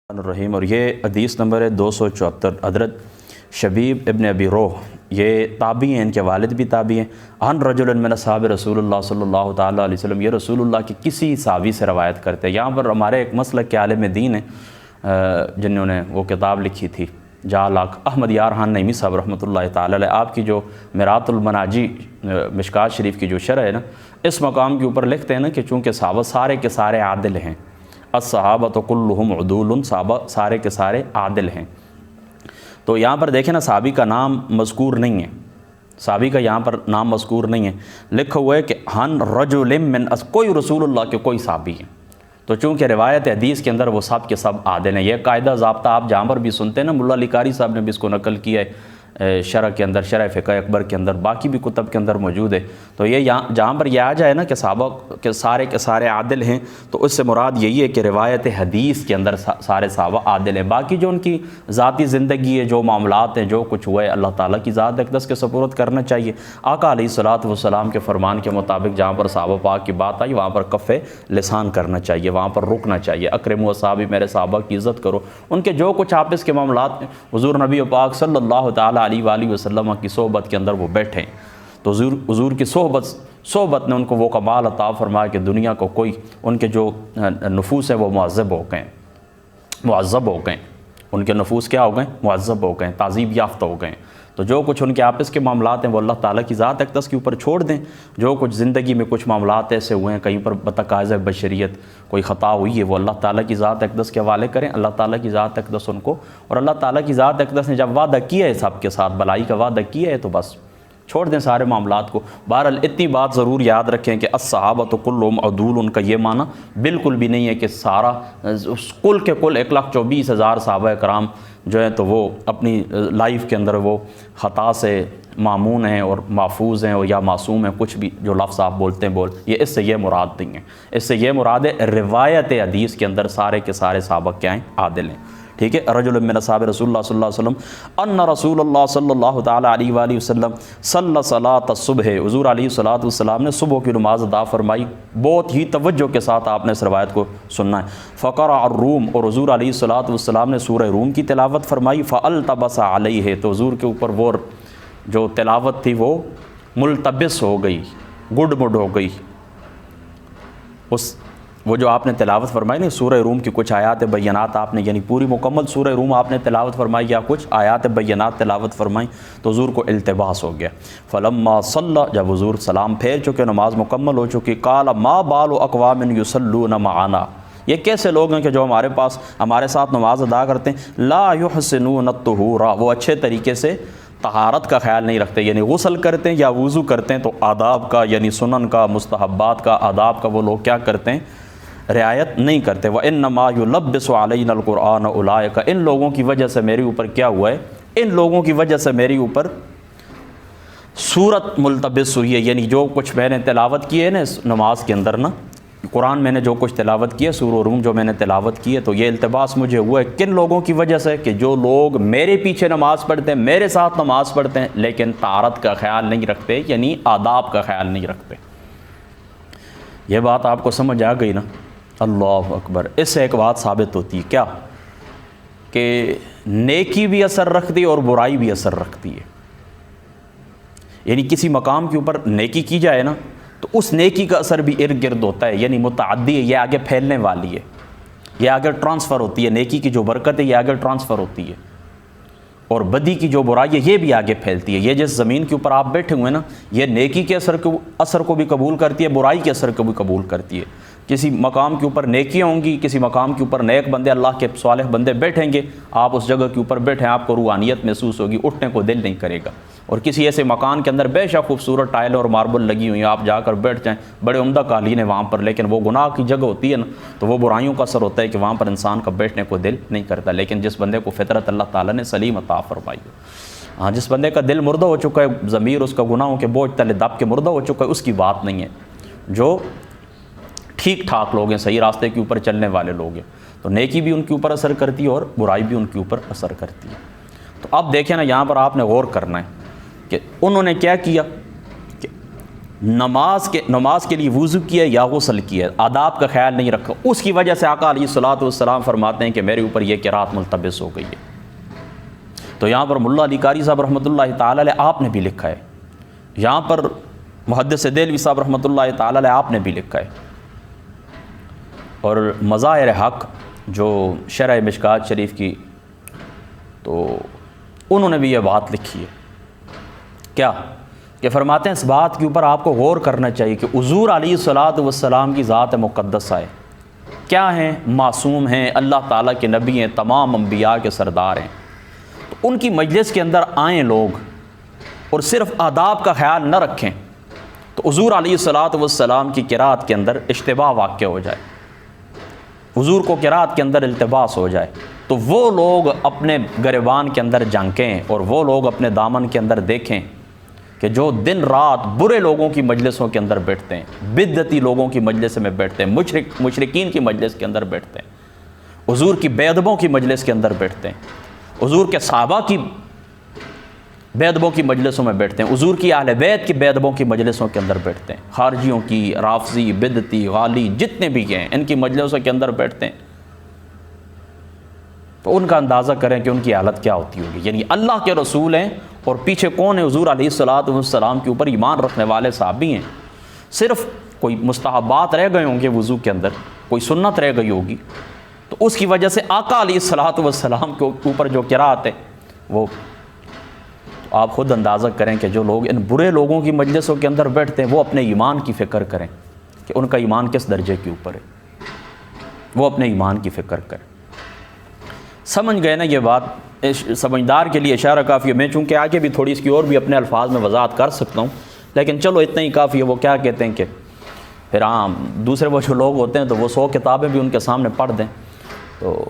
الرحیم، اور یہ حدیث نمبر ہے 274۔ حضرت شبیب ابن ابی روح یہ تابعی ہیں، ان کے والد بھی تابعی ہیں۔ عن رجل من اصحاب رسول اللہ صلی اللہ تعالیٰ علیہ وسلم، یہ رسول اللہ کے کسی صحابی سے روایت کرتے ہیں۔ یہاں پر ہمارے ایک مسلک کے عالم دین ہیں جنہوں نے وہ کتاب لکھی تھی جعلاق، احمد یار خان نعیمی صاحب رحمۃ اللہ تعالیٰ علیہ، آپ کی جو مرات المناجی مشکات شریف کی جو شرح ہے نا، اس مقام کے اوپر لکھتے ہیں نا کہ چونکہ صحابہ سارے کے سارے عادل ہیں، الصحابۃ کلہم عدول، صحابہ سارے کے سارے عادل ہیں۔ تو یہاں پر دیکھیں نا، صحابی کا نام مذکور نہیں ہے، صحابی کا یہاں پر نام مذکور نہیں ہے، لکھا ہوا ہے کہ ہن رجل من، کوئی رسول اللہ کے کوئی صحابی ہیں۔ تو چونکہ روایت حدیث کے اندر وہ سب کے سب عادل ہیں، یہ قاعدہ ضابطہ آپ جہاں پر بھی سنتے ہیں نا، ملا علی قاری صاحب نے بھی اس کو نقل کیا ہے شرح کے اندر، شرح فقہ اکبر کے اندر، باقی بھی کتب کے اندر موجود ہے۔ تو یہ جہاں پر یہ آ جائے نا کہ صحابہ کے سارے عادل ہیں، تو اس سے مراد یہی ہے کہ روایت حدیث کے اندر سارے صحابہ عادل ہیں۔ باقی جو ان کی ذاتی زندگی ہے، جو معاملات ہیں، جو کچھ ہوا ہے، اللہ تعالیٰ کی ذات اقدس کے سپرد کرنا چاہیے۔ آقا علیہ الصلوۃ والسلام کے فرمان کے مطابق جہاں پر صحابہ پاک کی بات آئی، وہاں پر کف لسان کرنا چاہیے، وہاں پر رکنا چاہیے۔ اکرموا اصحابی، میرے صحابہ کی عزت کرو، ان کے جو کچھ آپس کے معاملات ہیں، حضور نبی پاک صلی اللہ تعالیٰ علیہ وآلہ وسلم کی صحبت کے اندر وہ بیٹھے ہیں، تو حضور کی صحبت نے ان کو وہ کمال عطا فرمایا کہ دنیا کو کوئی، ان کے جو نفوس ہیں وہ معذب ہو گئے، ان کے نفوس کیا ہو گئے؟ معذب ہو گئے، تعذیب یافتہ ہو گئے۔ تو جو کچھ ان کے آپس کے معاملات ہیں وہ اللہ تعالیٰ کی ذات اقدس کے اوپر چھوڑ دیں۔ جو کچھ زندگی میں کچھ معاملات ایسے ہوئے ہیں، کہیں پر بتقاضۂ بشریت کوئی خطا ہوئی ہے، وہ اللہ تعالیٰ کی ذات اقدس کے حوالے کریں۔ اللہ تعالیٰ کی ذات اقدس ان کو، اور اللہ تعالیٰ کی ذات اقدس نے جب وعدہ کیا ہے سب کے ساتھ، بلائی کا وعدہ کیا ہے، تو بس چھوڑ دیں سارے معاملات کو۔ بہرحال اتنی بات ضرور یاد رکھیں کہ الصحابۃ کلہم عدول، ان کا یہ معنی بالکل بھی نہیں ہے کہ سارا کل کے کل 1,24,000 صحابہ کرام جو ہیں تو وہ اپنی لائف کے اندر وہ خطا سے معمون ہیں اور محفوظ ہیں، اور یا معصوم ہیں، کچھ بھی جو لفظ آپ بولتے ہیں یہ اس سے یہ مراد نہیں ہے۔ اس سے یہ مراد ہے روایت حدیث کے اندر سارے کے سارے صحابہ کیا ہیں؟ عادل ہیں، ٹھیک ہے۔ رجل من اصحاب رسول اللہ صلی اللہ علیہ وسلم ان رسول اللہ صلی اللہ تعالیٰ علیہ وآلہ وسلم صلی صلاۃ الصبح، حضور علیہ الصلوۃ والسلام نے صبح کی نماز ادا فرمائی، بہت ہی توجہ کے ساتھ آپ نے اس روایت کو سننا ہے۔ فقرأ الروم، اور حضور علیہ الصلوۃ والسلام نے سورہ روم کی تلاوت فرمائی۔ فالتبس علیہ، تو حضور کے اوپر وہ جو تلاوت تھی وہ ملتبس ہو گئی، گڈ مڈ ہو گئی۔ وہ جو آپ نے تلاوت فرمائی نا سورہ روم کی کچھ آیات بینات آپ نے، یعنی پوری مکمل سورہ روم آپ نے تلاوت فرمائی یا کچھ آیات بینات تلاوت فرمائی، تو حضور کو التباس ہو گیا۔ فلما صلی، جب حضور سلام پھیر چکے، نماز مکمل ہو چکی، قال ما بال اقوام یصلون معنا، یہ کیسے لوگ ہیں کہ جو ہمارے ساتھ نماز ادا کرتے ہیں، لا یحسنون الطہور، وہ اچھے طریقے سے طہارت کا خیال نہیں رکھتے، یعنی غسل کرتے ہیں یا وضو کرتے ہیں تو آداب کا، یعنی سنن کا، مستحبات کا، آداب کا وہ لوگ کیا کرتے ہیں؟ رعایت نہیں کرتے۔ وَإِنَّمَا يُلَبِّسُ عَلَيْنَا الْقُرْآنَ أُولَٰئِكَ، ان لوگوں کی وجہ سے میرے اوپر کیا ہوا ہے؟ ان لوگوں کی وجہ سے میرے اوپر صورت ملتبس ہوئی ہے، یعنی جو کچھ میں نے تلاوت کی ہے نا اس نماز کے اندر نا، قرآن میں نے جو کچھ تلاوت کی ہے، سورہ روم جو میں نے تلاوت کی ہے، تو یہ التباس مجھے ہوا ہے کن لوگوں کی وجہ سے؟ کہ جو لوگ میرے پیچھے نماز پڑھتے ہیں، میرے ساتھ نماز پڑھتے ہیں، لیکن طہارت کا خیال نہیں رکھتے، یعنی آداب کا خیال نہیں رکھتے۔ یہ بات آپ کو سمجھ آ گئی نا؟ اللہ اکبر۔ اس سے ایک بات ثابت ہوتی ہے کیا؟ کہ نیکی بھی اثر رکھتی ہے اور برائی بھی اثر رکھتی ہے۔ یعنی کسی مقام کے اوپر نیکی کی جائے نا تو اس نیکی کا اثر بھی ارد گرد ہوتا ہے، یعنی متعدی ہے، یہ آگے پھیلنے والی ہے، یہ آگے ٹرانسفر ہوتی ہے، نیکی کی جو برکت ہے یہ آگے ٹرانسفر ہوتی ہے، اور بدی کی جو برائی ہے یہ بھی آگے پھیلتی ہے۔ یہ جس زمین کے اوپر آپ بیٹھے ہوئے نا، یہ نیکی کے اثر کو بھی قبول کرتی ہے، برائی کے اثر کو بھی قبول کرتی ہے۔ کسی مقام کے اوپر نیکیاں ہوں گی، کسی مقام کے اوپر نیک بندے، اللہ کے صالح بندے بیٹھیں گے، آپ اس جگہ کے اوپر بیٹھیں، آپ کو روحانیت محسوس ہوگی، اٹھنے کو دل نہیں کرے گا۔ اور کسی ایسے مکان کے اندر بے شک خوبصورت ٹائل اور ماربل لگی ہوئی ہیں، آپ جا کر بیٹھ جائیں، بڑے عمدہ قالین ہے وہاں پر، لیکن وہ گناہ کی جگہ ہوتی ہے نا، تو وہ برائیوں کا اثر ہوتا ہے کہ وہاں پر انسان کا بیٹھنے کو دل نہیں کرتا۔ لیکن جس بندے کو فطرت اللہ تعالیٰ نے سلیم عطا فرمائی ہو، جس بندے کا دل مردہ ہو چکا ہے، ضمیر اس کا گناہوں کے بوجھ تلے دب کے مردہ ہو چکا ہے، اس کی بات نہیں ہے۔ جو ٹھیک ٹھاک لوگ ہیں، صحیح راستے کے اوپر چلنے والے لوگ ہیں، تو نیکی بھی ان کے اوپر اثر کرتی ہے اور برائی بھی ان کے اوپر اثر کرتی ہے۔ تو اب دیکھیں نا، یہاں پر آپ نے غور کرنا ہے کہ انہوں نے کیا کیا کہ نماز کے لیے وضو کیا یا غسل کیا، آداب کا خیال نہیں رکھا، اس کی وجہ سے آقا علیہ الصلوۃ والسلام فرماتے ہیں کہ میرے اوپر یہ قرات ملتبس ہو گئی ہے۔ تو یہاں پر ملا علی قاری صاحب رحمۃ اللہ تعالی علیہ آپ نے بھی لکھا ہے، یہاں پر محدث دہلوی صاحب رحمۃ اللہ تعالی علیہ آپ نے بھی لکھا ہے، اور مظاہر حق جو شرح مشکات شریف کی، تو انہوں نے بھی یہ بات لکھی ہے کیا کہ فرماتے ہیں اس بات کے اوپر آپ کو غور کرنا چاہیے کہ حضور علیہ الصلوۃ والسلام کی ذات مقدس ہے کیا ہیں، معصوم ہیں، اللہ تعالیٰ کے نبی ہیں، تمام انبیاء کے سردار ہیں، تو ان کی مجلس کے اندر آئیں لوگ اور صرف آداب کا خیال نہ رکھیں تو حضور علیہ الصلوۃ والسلام کی قرات کے اندر اشتباہ واقع ہو جائے، حضور کو قرات کے اندر التباس ہو جائے، تو وہ لوگ اپنے گریبان کے اندر جھانکیں اور وہ لوگ اپنے دامن کے اندر دیکھیں کہ جو دن رات برے لوگوں کی مجلسوں کے اندر بیٹھتے ہیں، بدعتی لوگوں کی مجلس میں بیٹھتے ہیں، مشرکین کی مجلس کے اندر بیٹھتے ہیں، حضور کی بے ادبوں کی مجلس کے اندر بیٹھتے ہیں، حضور کے صحابہ کی بے ادبوں کی مجلسوں میں بیٹھتے ہیں، حضور کی اہل بیت کی بے ادبوں کی مجلسوں کے اندر بیٹھتے ہیں، خارجیوں کی، رافضی، بدعتی، غالی جتنے بھی ہیں ان کی مجلسوں کے اندر بیٹھتے ہیں، تو ان کا اندازہ کریں کہ ان کی حالت کیا ہوتی ہوگی۔ یعنی اللہ کے رسول ہیں اور پیچھے کون ہے؟ حضور علیہ الصلوۃ والسلام کے اوپر ایمان رکھنے والے صحابی ہیں، صرف کوئی مستحبات رہ گئے ہوں گے وضو کے اندر، کوئی سنت رہ گئی ہوگی، تو اس کی وجہ سے آقا علیہ الصلوۃ والسلام کے اوپر جو قرات ہے وہ آپ خود اندازہ کریں کہ جو لوگ ان برے لوگوں کی مجلسوں کے اندر بیٹھتے ہیں وہ اپنے ایمان کی فکر کریں کہ ان کا ایمان کس درجے کے اوپر ہے، وہ اپنے ایمان کی فکر کریں۔ سمجھ گئے نا یہ بات؟ سمجھدار کے لیے اشارہ کافی ہے، میں چونکہ آگے بھی تھوڑی اس کی اور بھی اپنے الفاظ میں وضاحت کر سکتا ہوں، لیکن چلو اتنا ہی کافی ہے۔ وہ کیا کہتے ہیں کہ پھر عام دوسرے وہ جو لوگ ہوتے ہیں تو وہ 100 کتابیں بھی ان کے سامنے پڑھ دیں، تو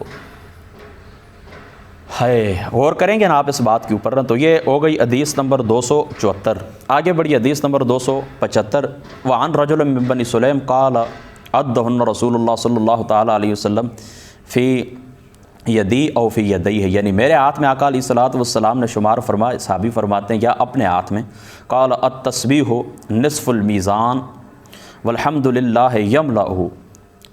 غور کریں گے نا آپ اس بات کے اوپر نا۔ تو یہ ہو گئی حدیث نمبر 274۔ آگے بڑھی حدیث نمبر 275۔ وعن رجل من بنی سلیم قال عدہن رسول اللہ صلی اللہ تعالیٰ علیہ وسلم فی یدی او فی یدیہ، یعنی میرے ہاتھ میں آقا علیہ الصلوۃ والسلام نے شمار فرمایا، صحابی فرماتے ہیں یا اپنے ہاتھ میں۔ قال التسبیح نصف المیزان والحمد للہ یملأہ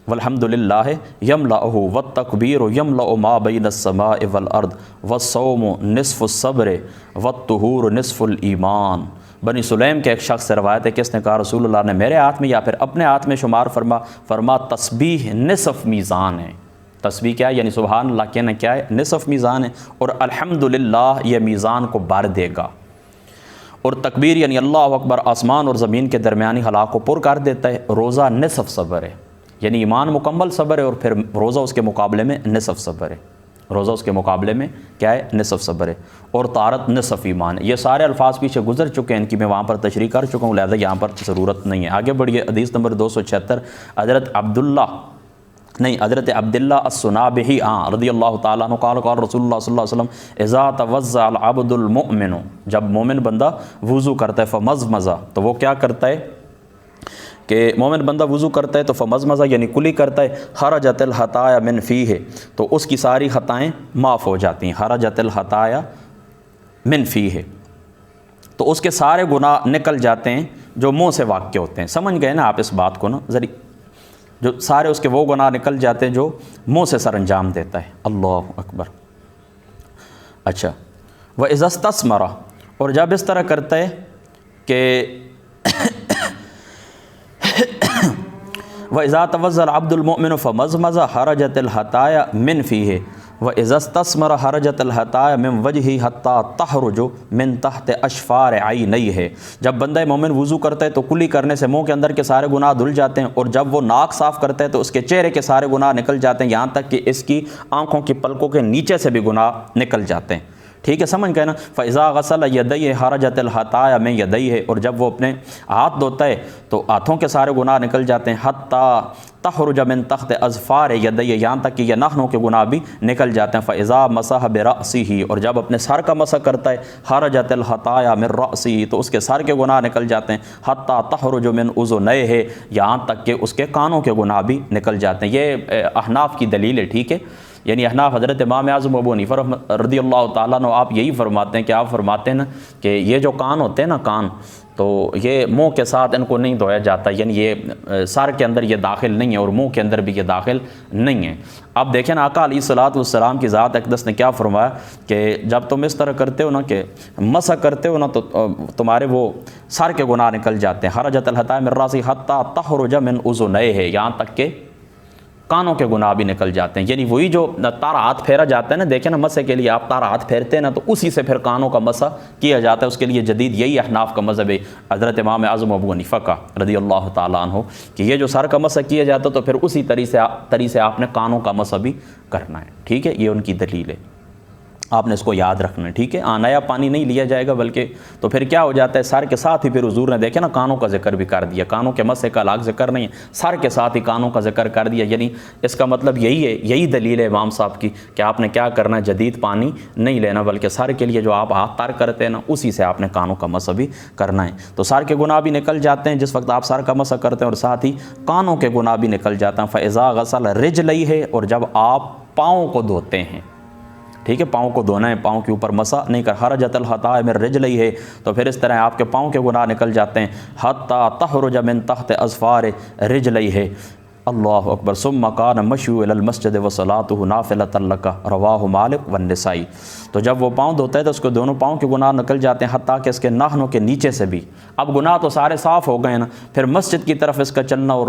والحمد للہ یملأہ والتکبیر یملأ ما بین السماء والارض والصوم نصف الصبر والطہور نصف الایمان۔ بنی سلیم کے ایک شخص سے روایت ہے کہ اس نے کہا رسول اللہ نے میرے ہاتھ میں یا پھر اپنے ہاتھ میں شمار فرما تسبیح نصف میزان ہے۔ تسبیح کیا ہے؟ یعنی سبحان اللہ کہنا کیا ہے؟ نصف میزان ہے، اور الحمدللہ یہ میزان کو بھر دے گا، اور تکبیر یعنی اللہ اکبر آسمان اور زمین کے درمیانی خلا کو پر کر دیتا ہے۔ روزہ نصف صبر ہے، یعنی ایمان مکمل صبر ہے، اور پھر روزہ اس کے مقابلے میں نصف صبر ہے، روزہ اس کے مقابلے میں کیا ہے؟ نصف صبر ہے، اور طہارت نصف ایمان ہے۔ یہ سارے الفاظ پیچھے گزر چکے ہیں، ان کی میں وہاں پر تشریح کر چکا ہوں، لہذا یہاں پر ضرورت نہیں ہے۔ آگے بڑھیے حدیث نمبر 276۔ حضرت عبداللہ الصنابحی رضی اللہ تعالیٰ عنہ قال قال رسول اللہ صلی اللہ علیہ وسلم اذا توضأ العبد المؤمن، جب مومن بندہ وضو کرتا ہے، فمضمض، تو وہ کیا کرتا ہے کہ مومن بندہ وضو کرتا ہے تو فمضمض یعنی کلی کرتا ہے، خرجت الخطایا من فیہ، تو اس کی ساری خطائیں معاف ہو جاتی ہیں، خرجت الخطایا من فیہ، تو اس کے سارے گناہ نکل جاتے ہیں جو منہ سے واقع ہوتے ہیں۔ سمجھ گئے نا آپ اس بات کو نا؟ ذریعہ جو سارے اس کے وہ گناہ نکل جاتے ہیں جو منہ سے سر انجام دیتا ہے۔ اللہ اکبر۔ اچھا، وَإِذَا اسْتَثْمَرَ، اور جب اس طرح کرتا ہے کہ وَإِذَا تَوَضَّأَ الْعَبْدُ الْمُؤْمِنُ فَمَضْمَضَ خَرَجَتِ الْخَطَايَا مِنْ فِيهِ وَإِذَا اسْتَثْمَرَ خَرَجَتِ الْخَطَايَا مِنْ وَجْهِهِ حَتَّى تَخْرُجُ مِنْ تَحْتِ أَشْفَارِ عَيْنَيْهِ، جب بندہ مومن وضو کرتا ہے تو کلی کرنے سے منہ کے اندر کے سارے گناہ دھل جاتے ہیں، اور جب وہ ناک صاف کرتا ہے تو اس کے چہرے کے سارے گناہ نکل جاتے ہیں، یہاں تک کہ اس کی آنکھوں کی پلکوں کے نیچے سے بھی گناہ نکل جاتے ہیں۔ ٹھیک ہے، سمجھ گئے نا؟ فَإِذَا غَسَلَ يَدَيْهِ خَرَجَتِ الْخَطَايَا مِنْ يَدَيْهِ، اور جب وہ اپنے ہاتھ دھوتا ہے تو ہاتھوں کے سارے گناہ نکل جاتے ہیں، حَتَّى تخرج من تحت اظفار یدیہ، یہاں تک کہ یہ ناخنوں کے گناہ بھی نکل جاتے ہیں۔ فَإِذَا مَسَحَ بِرَأْسِهِ، اور جب اپنے سر کا مسح کرتا ہے، خرجت الخطایا من رأسه، تو اس کے سر کے گناہ نکل جاتے ہیں، حتیٰ تخرج من اذنیہ، یہاں تک کہ اس کے کانوں کے گناہ بھی نکل جاتے ہیں۔ یہ احناف کی دلیل ہے، ٹھیک ہے؟ یعنی احناف حضرت امام اعظم ابو حنیفہ رضی اللہ تعالیٰ عنہ آپ یہی فرماتے ہیں کہ آپ فرماتے ہیں نا کہ یہ جو کان ہوتے ہیں نا کان، تو یہ منہ کے ساتھ ان کو نہیں دھویا جاتا، یعنی یہ سر کے اندر یہ داخل نہیں ہے اور منہ کے اندر بھی یہ داخل نہیں ہے۔ اب دیکھیں نا آقا علیہ الصلوۃ والسلام کی ذات اقدس نے کیا فرمایا کہ جب تم اس طرح کرتے ہو نا کہ مسح کرتے ہو نا تو تمہارے وہ سر کے گناہ نکل جاتے ہیں۔ خرجت الخطایا من راسی حتی تخرج من اذنیہ، یہاں تک کہ کانوں کے گناہ بھی نکل جاتے ہیں۔ یعنی وہی جو تارا ہاتھ پھیرا جاتا ہے نا، دیکھیں نا مسح کے لیے آپ تارا ہاتھ پھیرتے ہیں نا، تو اسی سے پھر کانوں کا مسح کیا جاتا ہے۔ اس کے لیے جدید یہی احناف کا مذہب ہے حضرت امام اعظم ابو حنیفہ کا رضی اللہ تعالیٰ عنہ، کہ یہ جو سر کا مسح کیا جاتا ہے تو پھر اسی طریقے سے آپ نے کانوں کا مسح بھی کرنا ہے، ٹھیک ہے، یہ ان کی دلیل ہے، آپ نے اس کو یاد رکھنا ہے، ٹھیک ہے۔ نیا پانی نہیں لیا جائے گا، بلکہ تو پھر کیا ہو جاتا ہے، سر کے ساتھ ہی پھر حضور نے دیکھے نا کانوں کا ذکر بھی کر دیا، کانوں کے مسح کا الگ ذکر نہیں ہے، سر کے ساتھ ہی کانوں کا ذکر کر دیا۔ یعنی اس کا مطلب یہی ہے، یہی دلیل ہے امام صاحب کی کہ آپ نے کیا کرنا ہے، جدید پانی نہیں لینا، بلکہ سر کے لیے جو آپ ہاتھ تر کرتے ہیں نا، اسی سے آپ نے کانوں کا مسح بھی کرنا ہے۔ تو سر کے گناہ بھی نکل جاتے ہیں جس وقت آپ سر کا مسح کرتے ہیں، اور ساتھ ہی کانوں کے گناہ بھی نکل جاتے ہیں۔ فَإِذَا غَسَلَ رِجْلَيْهِ، اور جب آپ پاؤں کو دھوتے ہیں، ٹھیک ہے، پاؤں کو دھونا ہے، پاؤں کے اوپر مسح نہیں کر۔ خرجت الخطایا من رجلیہ، تو پھر اس طرح آپ کے پاؤں کے گناہ نکل جاتے ہیں۔ حتی تخرج من تحت اظفار رجلیہ، اللہ اکبر۔ ثم کان مشیو الی المسجد وصلاۃہ نافلۃ لک، رواہ مالک والنسائی۔ تو جب وہ پاؤں دھوتا ہے تو اس کو دونوں پاؤں کے گناہ نکل جاتے ہیں، حتیٰ کہ اس کے ناخنوں کے نیچے سے بھی۔ اب گناہ تو سارے صاف ہو گئے نا، پھر مسجد کی طرف اس کا چلنا اور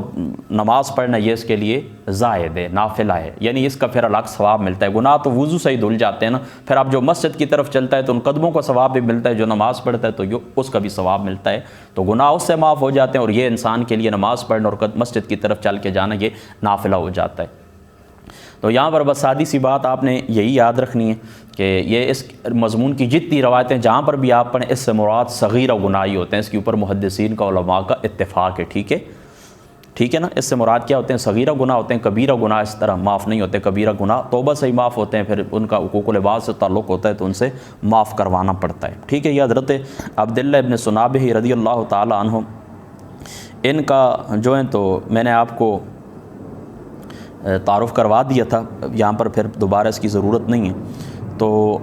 نماز پڑھنا یہ اس کے لیے زائد ہے، نافلہ ہے، یعنی اس کا پھر الگ ثواب ملتا ہے۔ گناہ تو وضو سے ہی دھل جاتے ہیں نا، پھر اب جو مسجد کی طرف چلتا ہے تو ان قدموں کا ثواب بھی ملتا ہے، جو نماز پڑھتا ہے تو اس کا بھی ثواب ملتا ہے، تو گناہ اس سے معاف ہو جاتے ہیں، اور یہ انسان کے لیے نماز پڑھنا اور مسجد کی طرف چل کے جانا یہ نافلہ ہو جاتا ہے۔ تو یہاں پر بس سادی سی بات آپ نے یہی یاد رکھنی ہے کہ یہ اس مضمون کی جتنی روایتیں جہاں پر بھی آپ پڑھیں، اس سے مراد صغیرہ گناہ ہی ہوتے ہیں، اس کے اوپر محدثین کا علماء کا اتفاق ہے، ٹھیک ہے نا۔ اس سے مراد کیا ہوتے ہیں، صغیرہ گناہ ہوتے ہیں، کبیرہ گناہ اس طرح معاف نہیں ہوتے۔ کبیرہ گناہ توبہ سے ہی معاف ہوتے ہیں، پھر ان کا حقوق العباد سے تعلق ہوتا ہے تو ان سے معاف کروانا پڑتا ہے، ٹھیک ہے۔ یہ حضرت عبداللہ ابن سنابہ رضی اللہ تعالیٰ عنہ، ان کا جو ہے تو میں نے آپ کو تعارف کروا دیا تھا، یہاں پر پھر دوبارہ اس کی ضرورت نہیں ہے۔ تو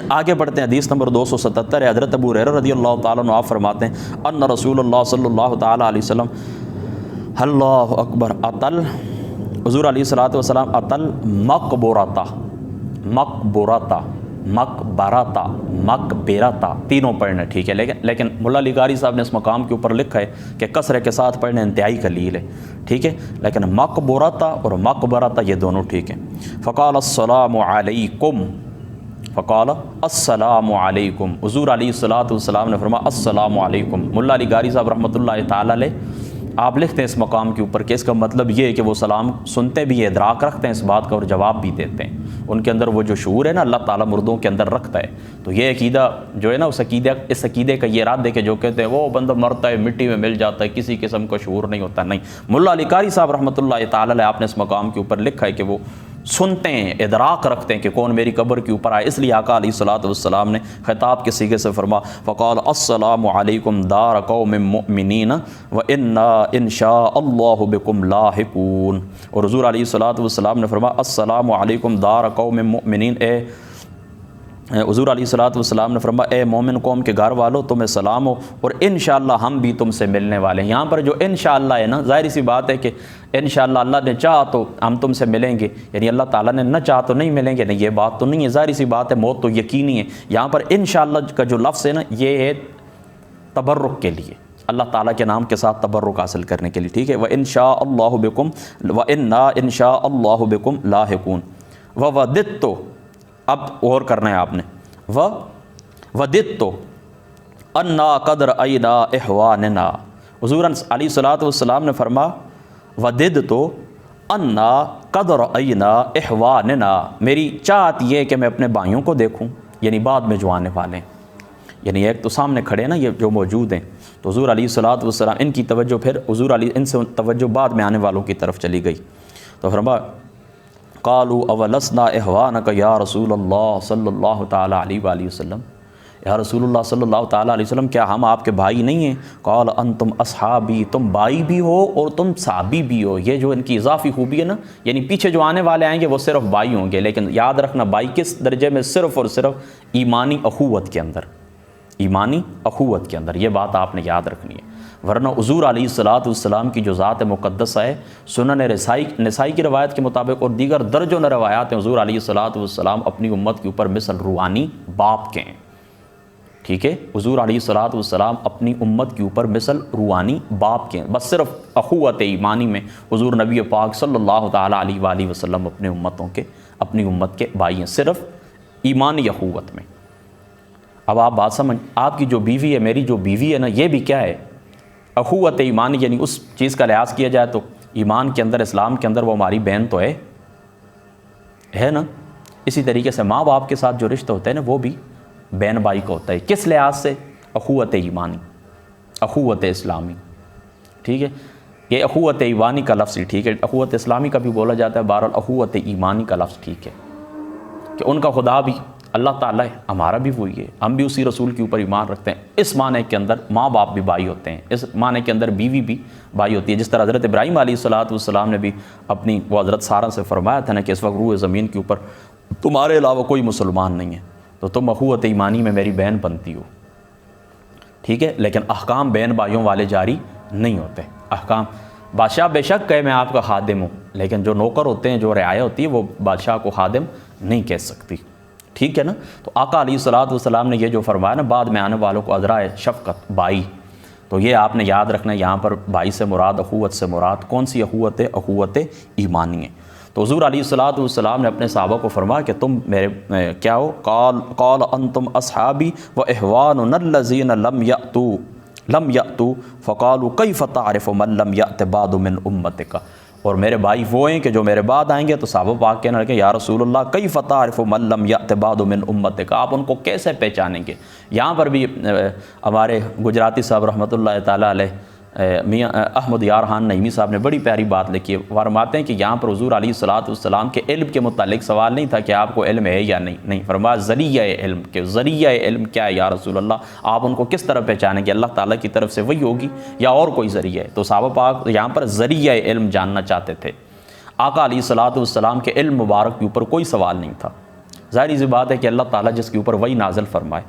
آگے بڑھتے ہیں، حدیث نمبر 277 ہے۔ حضرت ابو ہریرہ رضی اللہ تعالیٰ عنہ آپ فرماتے ہیں، ان رسول اللہ صلی اللہ تعالیٰ علیہ وسلم، اللہ اکبر، اطل، حضور علیہ الصلوۃ والسلام اطل مقبرتا تینوں پڑھنا، ٹھیک ہے، لیکن ملا علی قاری صاحب نے اس مقام کے اوپر لکھا ہے کہ کسرے کے ساتھ پڑھنا انتہائی قلیل ہے، ٹھیک ہے، لیکن مقبرتا اور مقبرتا یہ دونوں ٹھیک ہیں۔ فقال السلام علیکم، فقال السلام علیکم، حضور علیہ الصلوۃ والسلام نے فرمایا السلام علیکم۔ ملا علی قاری صاحب رحمۃ اللہ تعالیٰ علیہ آپ لکھتے ہیں اس مقام کے اوپر کہ اس کا مطلب یہ ہے کہ وہ سلام سنتے بھی ہیں، ادراک رکھتے ہیں اس بات کا اور جواب بھی دیتے ہیں، ان کے اندر وہ جو شعور ہے نا اللہ تعالیٰ مردوں کے اندر رکھتا ہے۔ تو یہ عقیدہ جو ہے نا، اس عقیدے کا یہ رد ہے کہ جو کہتے ہیں وہ بندہ مرتا ہے مٹی میں مل جاتا ہے، کسی قسم کا شعور نہیں ہوتا، نہیں۔ ملا علی قاری صاحب رحمۃ اللہ تعالیٰ علیہ آپ نے اس مقام کے اوپر لکھا ہے کہ وہ سنتے ہیں، ادراک رکھتے ہیں کہ کون میری قبر کے اوپر آئے، اس لیے آقا علیہ الصلوۃ والسلام نے خطاب کے صیغے سے فرما فقال السلام علیکم دار قوم مؤمنین وانا ان شاء اللہ بکم لاحقون۔ اور حضور علیہ الصلوۃ والسلام نے فرمایا السلام علیکم دار قوم مؤمنین، حضور علیہ الصلوۃ والسلام نے فرمایا اے مومن قوم کے گھر والوں تمہیں سلام ہو، اور انشاءاللہ ہم بھی تم سے ملنے والے ہیں۔ یہاں پر جو انشاءاللہ ہے نا، ظاہری سی بات ہے کہ انشاءاللہ اللہ نے چاہا تو ہم تم سے ملیں گے، یعنی اللہ تعالیٰ نے نہ چاہا تو نہیں ملیں گے، نہیں، یہ بات تو نہیں ہے، ظاہری سی بات ہے، موت تو یقینی ہے۔ یہاں پر انشاءاللہ کا جو لفظ ہے نا، یہ ہے تبرک کے لیے، اللہ تعالیٰ کے نام کے ساتھ تبرک حاصل کرنے کے لیے، ٹھیک ہے۔ وَإِنْ اللَّهُ بِكُمْ وَإِنَّا إِنْ شَاءَ اللَّهُ بِكُمْ لَاحِقُونَ وَوَدِدتُّ، اب اور کرنا ہے آپ نے، وَوَدِدتُّ أَنَّا قَدْ رَأَيْنَا إِخْوَانَنَا، حضور علیہ الصلوۃ والسلام نے فرمایا وَدِدتُّ أَنَّا قَدْ رَأَيْنَا إِخْوَانَنَا، میری چاہت یہ کہ میں اپنے بھائیوں کو دیکھوں، یعنی بعد میں جو آنے والے ہیں، یعنی ایک تو سامنے کھڑے ہیں نا یہ جو موجود ہیں، تو حضور علیہ الصلوۃ والسلام ان کی توجہ پھر حضور علیہ ان سے توجہ بعد میں آنے والوں کی طرف چلی گئی، تو فرمایا قالوا اولسنا اخوانک یا رسول اللہ صلی اللہ تعالیٰ علیہ وآلہ وسلم، یا رسول اللہ صلی اللہ تعالیٰ علیہ وسلم کیا ہم آپ کے بھائی نہیں ہیں؟ قال انتم اصحابی، تم بھائی بھی ہو اور تم صحابی بھی ہو۔ یہ جو ان کی اضافی خوبی ہے نا، یعنی پیچھے جو آنے والے آئیں گے وہ صرف بھائی ہوں گے، لیکن یاد رکھنا بھائی کس درجے میں؟ صرف اور صرف ایمانی اخوت کے اندر، ایمانی اخوت کے اندر، یہ بات آپ نے یاد رکھنی ہے۔ ورنہ حضور علیہ السلام کی جو ذات مقدسہ ہے، سنن نسائی کی روایت کے مطابق اور دیگر درجوں میں روایات ہیں، حضور علیہ السلام اپنی امت کے اوپر مثل روحانی باپ کے ہیں، ٹھیک ہے؟ حضور علیہ السلام اپنی امت کے اوپر مثل روحانی باپ کے ہیں، بس صرف اخوت ایمانی میں حضور نبی پاک صلی اللہ تعالیٰ علیہ وآلہ وسلم اپنی امت کے بھائی ہیں، صرف ایمانی اخوت میں۔ اب آپ بات سمجھ، آپ کی جو بیوی ہے، میری جو بیوی ہے نا، یہ بھی کیا ہے؟ اخوت ایمانی، یعنی اس چیز کا لحاظ کیا جائے تو ایمان کے اندر، اسلام کے اندر وہ ہماری بہن تو ہے نا۔ اسی طریقے سے ماں باپ کے ساتھ جو رشتہ ہوتا ہے نا، وہ بھی بہن بھائی کا ہوتا ہے۔ کس لحاظ سے؟ اخوت ایمانی، اخوت اسلامی، ٹھیک ہے؟ یہ اخوت ایمانی کا لفظ ہی ٹھیک ہے، اخوت اسلامی کا بھی بولا جاتا ہے، بہرحال اخوت ایمانی کا لفظ ٹھیک ہے کہ ان کا خدا بھی اللہ تعالیٰ ہے، ہمارا بھی وہی ہے، ہم بھی اسی رسول کے اوپر ایمان رکھتے ہیں۔ اس معنی کے اندر ماں باپ بھی بھائی ہوتے ہیں، اس معنی کے اندر بیوی بھی بھائی ہوتی ہے، جس طرح حضرت ابراہیم علیہ السلام نے بھی اپنی وہ حضرت سارہ سے فرمایا تھا نا کہ اس وقت روح زمین کے اوپر تمہارے علاوہ کوئی مسلمان نہیں ہے، تو تم اخوت ایمانی میں میری بہن بنتی ہو، ٹھیک ہے؟ لیکن احکام بہن بھائیوں والے جاری نہیں ہوتے۔ احکام بادشاہ بے شک کہے میں آپ کا خادم ہوں، لیکن جو نوکر ہوتے ہیں، جو رعایا ہوتی ہے، وہ بادشاہ کو خادم نہیں کہہ سکتی، ٹھیک ہے نا؟ تو آقا علیہ السلام نے یہ جو فرمایا نا، بعد میں آنے والوں کو عذرائے شفقت بھائی، تو یہ آپ نے یاد رکھنا ہے، یہاں پر بھائی سے مراد، اخوت سے مراد کون سی اخوت ہے؟ اخوت ایمانی ہے۔ تو حضور علیہ السلام نے اپنے صحابہ کو فرمایا کہ تم میرے کیا ہو؟ قال انتم اصحابی و اخواننا الذین لم یأتوا فقالوا کیف تعرف من لم یأت بعد من امتک، اور میرے بھائی وہ ہیں کہ جو میرے بعد آئیں گے۔ تو صحابہ پاک کہنے لگے یا رسول اللہ کیف تعرف من لم یأت بعد من امتک، آپ ان کو کیسے پہچانیں گے؟ یہاں پر بھی ہمارے گجراتی صاحب رحمۃ اللہ تعالیٰ علیہ، میاں احمد یار خان نعیمی صاحب نے بڑی پیاری بات لکھی ہے، فرماتے ہیں کہ یہاں پر حضور علیہ السلام کے علم کے متعلق سوال نہیں تھا کہ آپ کو علم ہے یا نہیں، فرمایا ذریعہ علم، کہ ذریعہ علم کیا ہے یا رسول اللہ، آپ ان کو کس طرح پہچانیں گے؟ اللہ تعالیٰ کی طرف سے وہی ہوگی یا اور کوئی ذریعہ ہے؟ تو صحابہ پاک یہاں پر ذریعہ علم جاننا چاہتے تھے۔ آقا علیہ السلام کے علم مبارک کے اوپر کوئی سوال نہیں تھا، ظاہری سی بات ہے کہ اللہ تعالیٰ جس کے اوپر وہی نازل فرمائے،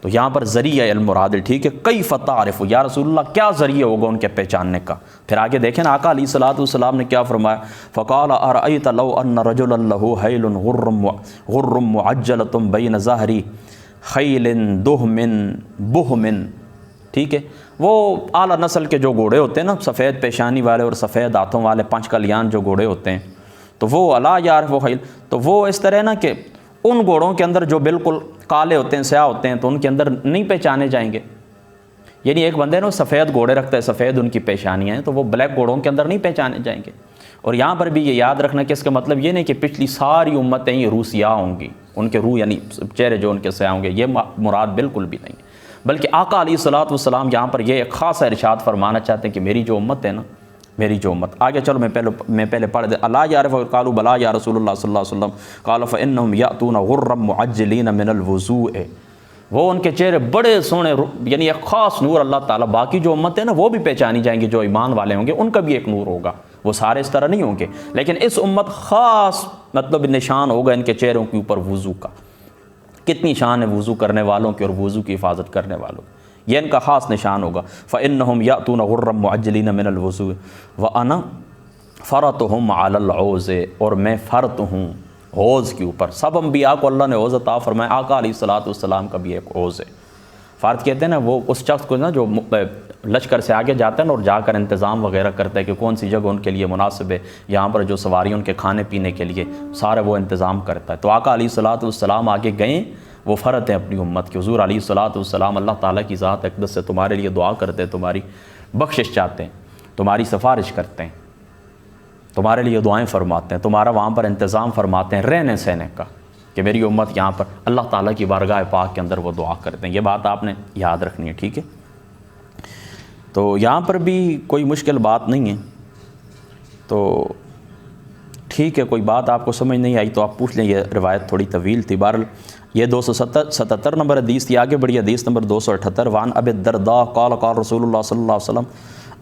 تو یہاں پر ذریعہ علم مراد ہے، ٹھیک ہے؟ کیف تعرف، یا رسول اللہ کیا ذریعہ ہوگا ان کے پہچاننے کا؟ پھر آگے دیکھیں نا، آقا علیہ السلام نے کیا فرمایا؟ فقال ارأیت لو ان رجلا له حیل غر معجلۃ بین ظہری خیل دہم بہم، ٹھیک ہے؟ وہ اعلیٰ نسل کے جو گھوڑے ہوتے ہیں نا، سفید پیشانی والے اور سفید ہاتھوں والے 5 کلیان جو گھوڑے ہوتے ہیں، تو وہ الا یعرف خیل، تو وہ اس طرح نا کہ ان گھوڑوں کے اندر جو بالکل کالے ہوتے ہیں، سیاہ ہوتے ہیں، تو ان کے اندر نہیں پہچانے جائیں گے۔ یعنی ایک بندے نا سفید گھوڑے رکھتا ہے، سفید ان کی پیشانیاں ہیں، تو وہ بلیک گھوڑوں کے اندر نہیں پہچانے جائیں گے۔ اور یہاں پر بھی یہ یاد رکھنا کہ اس کا مطلب یہ نہیں کہ پچھلی ساری امتیں یہ روح سیاہ ہوں گی، ان کے روح یعنی چہرے جو ان کے سیاہ ہوں گے، یہ مراد بالکل بھی نہیں، بلکہ آقا علیہ السلام یہاں پر یہ ایک خاص ارشاد فرمانا چاہتے ہیں کہ میری جو امت ہے نا، میری جو امت، آگے چلو میں پہلے پڑھ دے، اللہ یعرف قالوا بلا یا رسول اللہ صلی اللہ علیہ وسلم قال فانہم یاتون غرا معجلین من الوضوء، وہ ان کے چہرے بڑے سونے، یعنی ایک خاص نور اللہ تعالیٰ، باقی جو امت ہے نا وہ بھی پہچانی جائیں گی، جو ایمان والے ہوں گے ان کا بھی ایک نور ہوگا، وہ سارے اس طرح نہیں ہوں گے، لیکن اس امت خاص مطلب نشان ہوگا ان کے چہروں کے اوپر وضو کا۔ کتنی شان ہے وضو کرنے والوں کی اور وضو کی حفاظت کرنے والوں کی، یہ ان کا خاص نشان ہوگا۔ فإنہم یأتون غرا معجلین من الوضوء وأنا فرطہم علی العوز، اور میں فرط ہوں حوض کے اوپر۔ سب انبیاء کو اللہ نے حوض عطا فرمایا، آقا علیہ السلام کا بھی ایک حوض ہے۔ فرد کہتے ہیں نا وہ اس شخص کو نا جو لشکر سے آگے جاتا ہے نا اور جا کر انتظام وغیرہ کرتا ہے کہ کون سی جگہ ان کے لیے مناسب ہے، یہاں پر جو سواری ان کے کھانے پینے کے لیے سارے وہ انتظام کرتا ہے۔ تو آقا علیہ السلام آگے گئے، وہ فرد ہیں اپنی امت کے۔ حضور علیہ السلام اللہ تعالیٰ کی ذات اقدس سے تمہارے لیے دعا کرتے ہیں، تمہاری بخشش چاہتے ہیں، تمہاری سفارش کرتے ہیں، تمہارے لیے دعائیں فرماتے ہیں، تمہارا وہاں پر انتظام فرماتے ہیں رہنے سہنے کا، کہ میری امت یہاں پر اللہ تعالیٰ کی بارگاہ پاک کے اندر وہ دعا کرتے ہیں۔ یہ بات آپ نے یاد رکھنی ہے، ٹھیک ہے؟ تو یہاں پر بھی کوئی مشکل بات نہیں ہے، تو ٹھیک ہے، کوئی بات آپ کو سمجھ نہیں آئی تو آپ پوچھ لیں، یہ روایت تھوڑی طویل تھی۔ بہرحال یہ 277 نمبر حدیث تھی۔ آگے بڑھی حدیث نمبر 278، وعن ابی الدرداء قال قال رسول اللہ صلی اللہ علیہ وسلم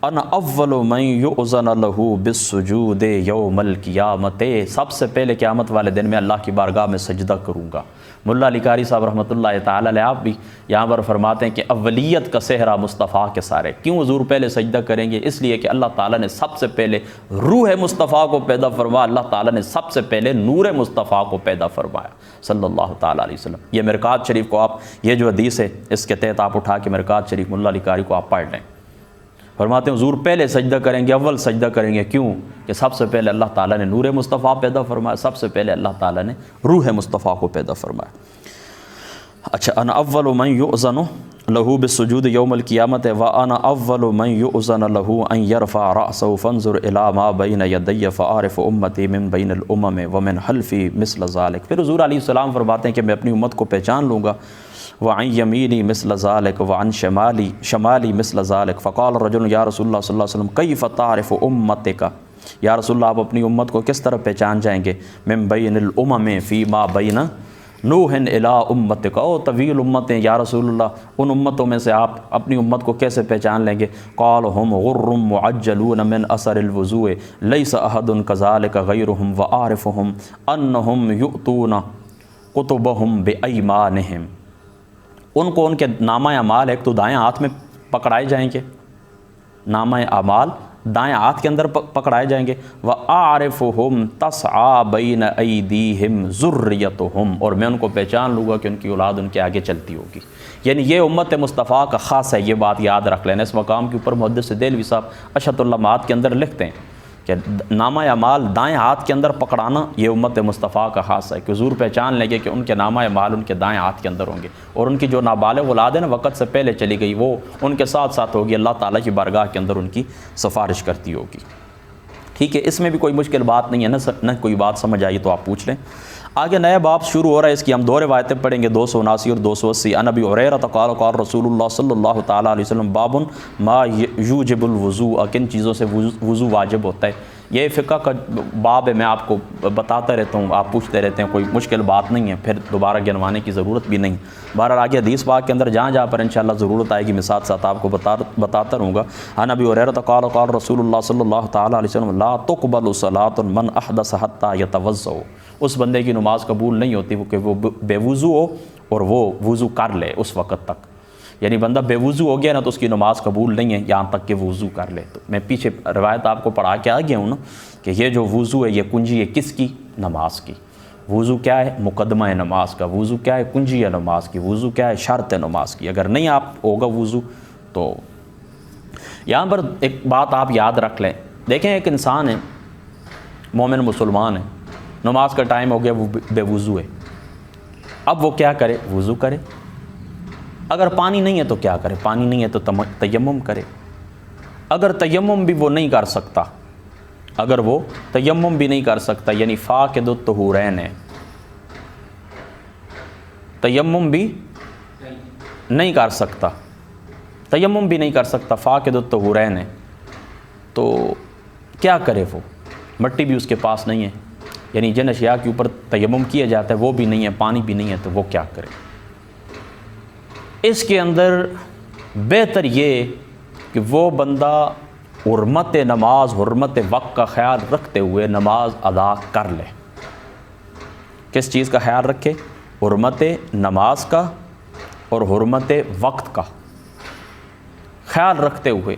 انا اول من یؤذن له بالسجود یوم القیامت، سب سے پہلے قیامت والے دن میں اللہ کی بارگاہ میں سجدہ کروں گا۔ ملا علی قاری صاحب رحمۃ اللہ تعالی علیہ آپ بھی یہاں پر فرماتے ہیں کہ اولیت کا صحرا مصطفیٰ کے سارے، کیوں حضور پہلے سجدہ کریں گے؟ اس لیے کہ اللہ تعالیٰ نے سب سے پہلے روح مصطفیٰ کو پیدا فرمایا، اللہ تعالیٰ نے سب سے پہلے نور مصطفیٰ کو پیدا فرمایا صلی اللہ تعالیٰ علیہ وسلم۔ یہ مرقات شریف کو آپ، یہ جو حدیث ہے اس کے تحت آپ اٹھا کے مرقات شریف ملا علی قاری کو آپ پڑھ لیں۔ فرماتے ہیں حضور پہلے سجدہ کریں گے، اول سجدہ کریں گے، کیوں کہ سب سے پہلے اللہ تعالیٰ نے نور مصطفیٰ پیدا فرمایا، سب سے پہلے اللہ تعالیٰ نے روح مصطفیٰ کو پیدا فرمایا۔ اچھا، انا اول من یؤذن له بالسجود یوم القیامت وانا اول من یؤذن له ان يرفع رأسه فانظر الى ما بین یدی فاعرف امتی من بین الامم ومن خلفی مثل ذلک۔ پھر حضور علیہ السلام فرماتے ہیں کہ میں اپنی امت کو پہچان لوں گا، وعن یمینی مثل ذلک وعن شمالی مثل ذلک۔ فقال رجل یا رسول اللہ صلی اللہ علیہ وسلم کیف تعرف امتک، یا رسول اللہ آپ اپنی امت کو کس طرح پہچان جائیں گے؟ من بین الامم فیما بین نوح الی امتک، او طویل امتیں یا رسول اللہ، ان امتوں میں سے آپ اپنی امت کو کیسے پہچان لیں گے؟ قال هم غر معجلون من اثر الوضوء لیس احد کذلک غیرهم وعارفهم انہم یؤتون کتبہم بایمانہم۔ ان کو ان کے نامہ اعمال ایک تو دائیں ہاتھ میں پکڑائے جائیں گے، نامہ اعمال دائیں ہاتھ کے اندر پکڑائے جائیں گے، وَأَعْرِفُهُمْ تَسْعَى بَيْنَ أَيْدِيهِمْ ذُرِّيَّتُهُمْ، اور میں ان کو پہچان لوں گا کہ ان کی اولاد ان کے آگے چلتی ہوگی۔ یعنی یہ امت مصطفیٰ کا خاص ہے، یہ بات یاد رکھ لینا۔ اس مقام کے اوپر محدث دہلوی صاحب اشہۃ اللمعات کے اندر لکھتے ہیں کہ نامہ اعمال دائیں ہاتھ کے اندر پکڑانا یہ امت مصطفیٰ کا خاص ہے، کہ حضور پہچان لیں گے کہ ان کے نامہ اعمال ان کے دائیں ہاتھ کے اندر ہوں گے، اور ان کی جو نابالغ اولاد ہے نا وقت سے پہلے چلی گئی، وہ ان کے ساتھ ساتھ ہوگی، اللہ تعالیٰ کی بارگاہ کے اندر ان کی سفارش کرتی ہوگی۔ ٹھیک ہے، اس میں بھی کوئی مشکل بات نہیں ہے، نہ کوئی بات سمجھ آئی تو آپ پوچھ لیں۔ آگے نیا باب شروع ہو رہا ہے، اس کی ہم دو روایتیں پڑھیں گے، 279 اور 280۔ عن ابی ہریرہ قال قال رسول اللہ صلی اللہ تعالیٰ علیہ وسلم باب ما یوجب الوضوء، کن چیزوں سے وضو واجب ہوتا ہے۔ یہ فقہ کا باب ہے، میں آپ کو بتاتا رہتا ہوں، آپ پوچھتے رہتے ہیں، کوئی مشکل بات نہیں ہے، پھر دوبارہ گنوانے کی ضرورت بھی نہیں۔ بہرحال آگے حدیث پاک کے اندر جہاں پر انشاءاللہ ضرورت آئے گی میں ساتھ ساتھ آپ کو بتاتا رہوں گا۔ عن ابی ہریرہ قال قال رسول اللہ صلی اللہ تعالیٰ علیہ وسلم لا تقبل صلاۃ من احدث حتى يتوضأ، اس بندے کی نماز قبول نہیں ہوتی کہ وہ بے وضو ہو اور وہ وضو کر لے اس وقت تک، یعنی بندہ بے وضو ہو گیا نا تو اس کی نماز قبول نہیں ہے یہاں تک کہ وضو کر لے۔ تو میں پیچھے روایت آپ کو پڑھا کے آ گیا ہوں نا کہ یہ جو وضو ہے یہ کنجی ہے کس کی؟ نماز کی۔ وضو کیا ہے؟ مقدمہ ہے نماز کا۔ وضو کیا ہے؟ کنجی ہے نماز کی۔ وضو کیا ہے؟ شرط ہے نماز کی۔ اگر نہیں آپ ہوگا وضو تو یہاں پر ایک بات آپ یاد رکھ لیں، دیکھیں ایک انسان ہے، مومن مسلمان ہے، نماز کا ٹائم ہو گیا، وہ بے وضو ہے، اب وہ کیا کرے؟ وضو کرے۔ اگر پانی نہیں ہے تو کیا کرے؟ پانی نہیں ہے تو تیمم کرے۔ اگر تیمم بھی وہ نہیں کر سکتا، اگر وہ تیمم بھی نہیں کر سکتا، یعنی فاقد الطہورین ہے، تیمم بھی نہیں کر سکتا، تیمم بھی نہیں کر سکتا، فاقد الطہورین ہے، تو کیا کرے؟ وہ مٹی بھی اس کے پاس نہیں ہے، یعنی جن اشیاء کے اوپر تیمم کیا جاتا ہے وہ بھی نہیں ہے، پانی بھی نہیں ہے، تو وہ کیا کرے؟ اس کے اندر بہتر یہ کہ وہ بندہ حرمت نماز، حرمت وقت کا خیال رکھتے ہوئے نماز ادا کر لے۔ کس چیز کا خیال رکھے؟ حرمت نماز کا اور حرمت وقت کا خیال رکھتے ہوئے،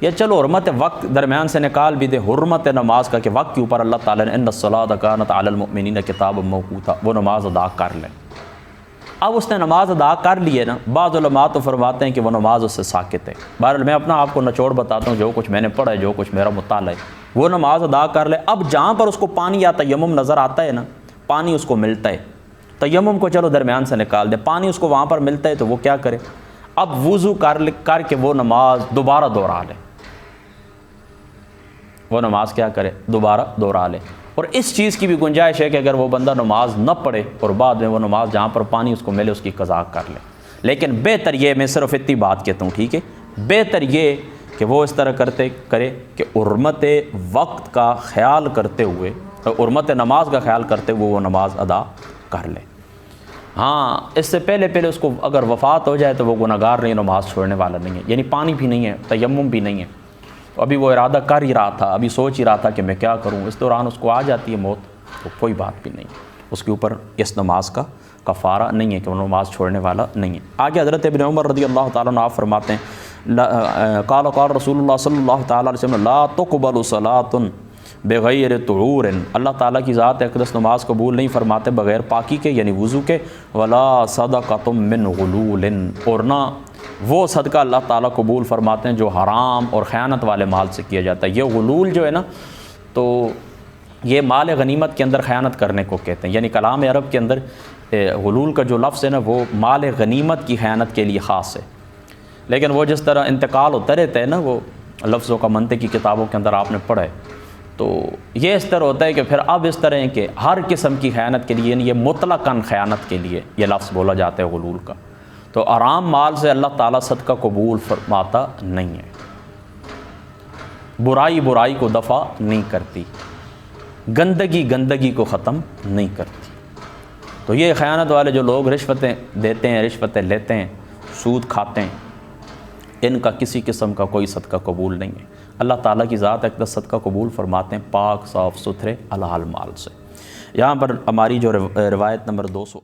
یا چلو حرمت وقت درمیان سے نکال بھی دے، حرمت نماز کا کہ وقت کے اوپر اللہ تعالیٰ نے ان الصلاۃ کانت علی المؤمنین کتابا موقوتا، وہ نماز ادا کر لے۔ اب اس نے نماز ادا کر لی ہے نا، بعض علماء تو فرماتے ہیں کہ وہ نماز اس سے ساقط ہے۔ بہرحال میں اپنا آپ کو نچوڑ بتاتا ہوں، جو کچھ میں نے پڑھا ہے، جو کچھ میرا مطالعہ ہے، وہ نماز ادا کر لے۔ اب جہاں پر اس کو پانی یا تیمم نظر آتا ہے نا، پانی اس کو ملتا ہے، تیمم کو چلو درمیان سے نکال دے، پانی اس کو وہاں پر ملتا ہے، تو وہ کیا کرے؟ اب وضو کر کے وہ نماز دوبارہ دوہرا لے، وہ نماز کیا کرے؟ دوبارہ دوہرا لے۔ اور اس چیز کی بھی گنجائش ہے کہ اگر وہ بندہ نماز نہ پڑھے اور بعد میں وہ نماز جہاں پر پانی اس کو ملے اس کی قضا کر لے۔ لیکن بہتر یہ، میں صرف اتنی بات کہتا ہوں، ٹھیک ہے، بہتر یہ کہ وہ اس طرح کرے کہ حرمت وقت کا خیال کرتے ہوئے، حرمت نماز کا خیال کرتے ہوئے وہ نماز ادا کر لے۔ ہاں اس سے پہلے اس کو اگر وفات ہو جائے تو وہ گناہگار نہیں، نماز چھوڑنے والا نہیں ہے، یعنی پانی بھی نہیں ہے، تیمم بھی نہیں ہے، تو ابھی وہ ارادہ کر ہی رہا تھا، ابھی سوچ ہی رہا تھا کہ میں کیا کروں، اس دوران اس کو آ جاتی ہے موت، تو کوئی بات بھی نہیں، اس کے اوپر اس نماز کا کفارہ نہیں ہے کہ وہ نماز چھوڑنے والا نہیں ہے۔ آگے حضرت ابن عمر رضی اللہ تعالیٰ عنہ آپ فرماتے ہیں قال رسول اللہ صلی اللہ تعالیٰ علیہ وسلم لا تقبل صلاۃ بغیر طہور، اللہ تعالیٰ کی ذات اقدس نماز قبول نہیں فرماتے بغیر پاکی کے یعنی وضو کے، ولا صدقۃ من غلول، اور نہ وہ صدقہ اللہ تعالیٰ قبول فرماتے ہیں جو حرام اور خیانت والے مال سے کیا جاتا ہے۔ یہ غلول جو ہے نا، تو یہ مال غنیمت کے اندر خیانت کرنے کو کہتے ہیں، یعنی کلام عرب کے اندر غلول کا جو لفظ ہے نا وہ مال غنیمت کی خیانت کے لیے خاص ہے، لیکن وہ جس طرح انتقال ہوتا رہتا ہے نا، وہ لفظوں کا منطق کی کتابوں کے اندر آپ نے پڑھا ہے، تو یہ اس طرح ہوتا ہے کہ پھر اب اس طرح کہ ہر قسم کی خیانت کے لیے، یعنی یہ مطلقاً خیانت کے لیے یہ لفظ بولا جاتا ہے غلول کا، تو حرام مال سے اللہ تعالیٰ صدقہ قبول فرماتا نہیں ہے، برائی کو دفع نہیں کرتی، گندگی کو ختم نہیں کرتی۔ تو یہ خیانت والے جو لوگ رشوتیں دیتے ہیں، رشوتیں لیتے ہیں، سود کھاتے ہیں، ان کا کسی قسم کا کوئی صدقہ قبول نہیں ہے۔ اللہ تعالیٰ کی ذات اقدس صدقہ قبول فرماتے ہیں پاک صاف ستھرے حلال مال سے۔ یہاں پر ہماری جو روایت نمبر 200